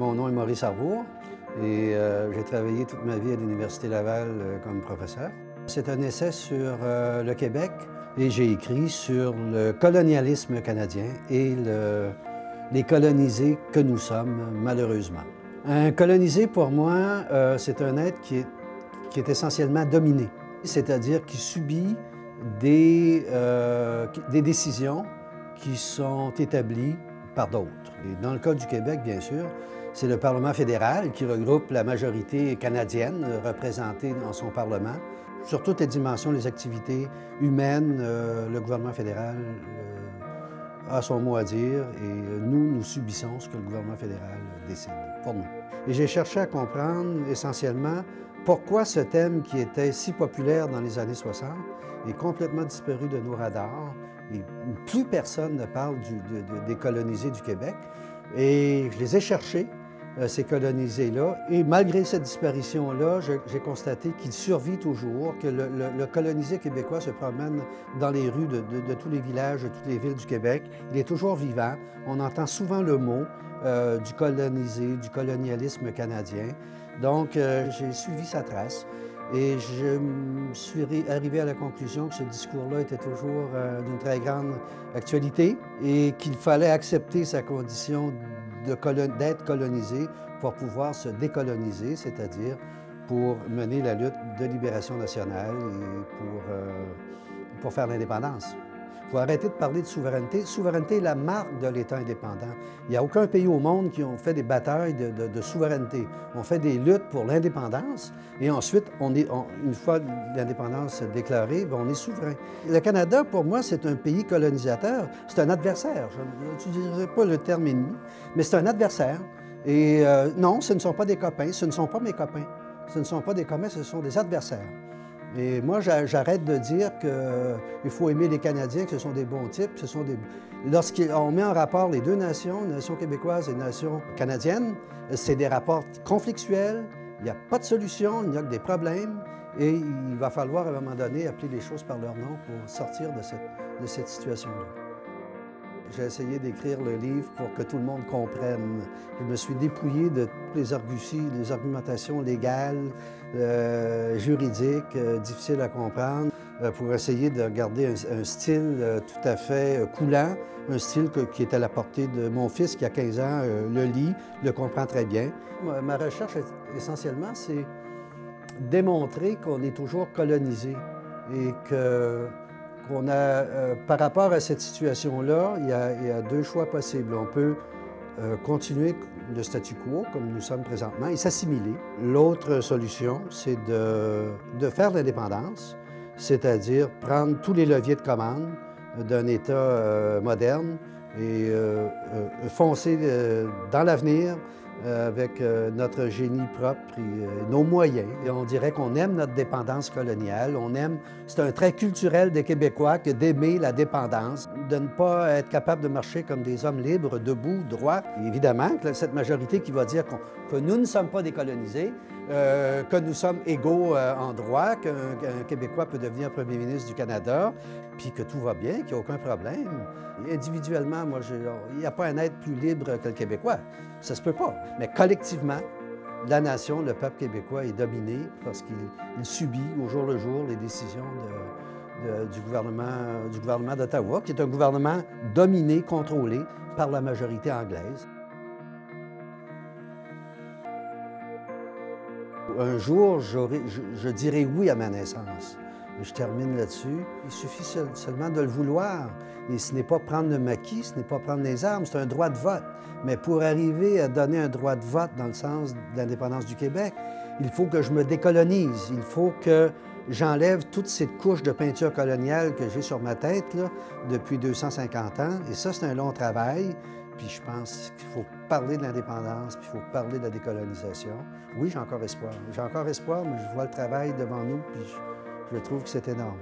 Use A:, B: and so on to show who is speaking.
A: Mon nom est Maurice Arbour et j'ai travaillé toute ma vie à l'Université Laval comme professeur. C'est un essai sur le Québec et j'ai écrit sur le colonialisme canadien et les colonisés que nous sommes, malheureusement. Un colonisé, pour moi, c'est un être qui est essentiellement dominé, c'est-à-dire qui subit des décisions qui sont établies par d'autres. Et dans le cas du Québec, bien sûr, c'est le Parlement fédéral qui regroupe la majorité canadienne représentée dans son Parlement. Sur toutes les dimensions, les activités humaines, le gouvernement fédéral a son mot à dire et nous subissons ce que le gouvernement fédéral décide pour nous. Et j'ai cherché à comprendre essentiellement pourquoi ce thème qui était si populaire dans les années 60 est complètement disparu de nos radars et plus personne ne parle des colonisés du Québec. Et je les ai cherchés, ces colonisés-là, et malgré cette disparition-là, j'ai constaté qu'il survit toujours, que le colonisé québécois se promène dans les rues de tous les villages, de toutes les villes du Québec. Il est toujours vivant. On entend souvent le mot du colonisé, du colonialisme canadien. Donc, j'ai suivi sa trace et je suis arrivé à la conclusion que ce discours-là était toujours d'une très grande actualité et qu'il fallait accepter sa condition d'être colonisé pour pouvoir se décoloniser, c'est-à-dire pour mener la lutte de libération nationale et pour faire l'indépendance. Il faut arrêter de parler de souveraineté. Souveraineté est la marque de l'État indépendant. Il n'y a aucun pays au monde qui ont fait des batailles de souveraineté. On fait des luttes pour l'indépendance et ensuite, une fois l'indépendance déclarée, on est souverain. Le Canada, pour moi, c'est un pays colonisateur. C'est un adversaire. Je n'utiliserai pas le terme ennemi, mais c'est un adversaire. Et non, ce ne sont pas des copains, ce ne sont pas mes copains. Ce ne sont pas des copains, ce sont des adversaires. Et moi, j'arrête de dire qu'il faut aimer les Canadiens, que ce sont des bons types. Lorsqu'on met en rapport les deux nations, la nation québécoise et la nation canadienne, c'est des rapports conflictuels, il n'y a pas de solution, il n'y a que des problèmes, et il va falloir à un moment donné appeler les choses par leur nom pour sortir de cette situation-là. J'ai essayé d'écrire le livre pour que tout le monde comprenne. Je me suis dépouillé de toutes les arguties, les argumentations légales, juridiques, difficiles à comprendre, pour essayer de garder un style tout à fait coulant, un style qui est à la portée de mon fils qui a 15 ans, le lit, le comprend très bien. Ma recherche, essentiellement, c'est démontrer qu'on est toujours colonisé et par rapport à cette situation-là, il y a deux choix possibles. On peut continuer le statu quo, comme nous sommes présentement, et s'assimiler. L'autre solution, c'est de faire l'indépendance, c'est-à-dire prendre tous les leviers de commande d'un État moderne et foncer dans l'avenir avec notre génie propre et nos moyens. Et on dirait qu'on aime notre dépendance coloniale, c'est un trait culturel des Québécois que d'aimer la dépendance, de ne pas être capable de marcher comme des hommes libres, debout, droits. Et évidemment, cette majorité qui va dire que nous ne sommes pas décolonisés, que nous sommes égaux en droit, qu'un Québécois peut devenir premier ministre du Canada, puis que tout va bien, qu'il n'y a aucun problème. Et individuellement, moi, il n'y a pas un être plus libre que le Québécois. Ça se peut pas. Mais collectivement, la nation, le peuple québécois est dominé parce qu'il subit au jour le jour les décisions du gouvernement d'Ottawa, qui est un gouvernement dominé, contrôlé par la majorité anglaise. Un jour, je dirai oui à ma naissance. Je termine là-dessus. Il suffit seulement de le vouloir. Et ce n'est pas prendre le maquis, ce n'est pas prendre les armes, c'est un droit de vote. Mais pour arriver à donner un droit de vote dans le sens de l'indépendance du Québec, il faut que je me décolonise. Il faut que j'enlève toute cette couche de peinture coloniale que j'ai sur ma tête là, depuis 250 ans. Et ça, c'est un long travail. Puis je pense qu'il faut parler de l'indépendance, puis il faut parler de la décolonisation. Oui, j'ai encore espoir. J'ai encore espoir, mais je vois le travail devant nous, puis je trouve que c'est énorme.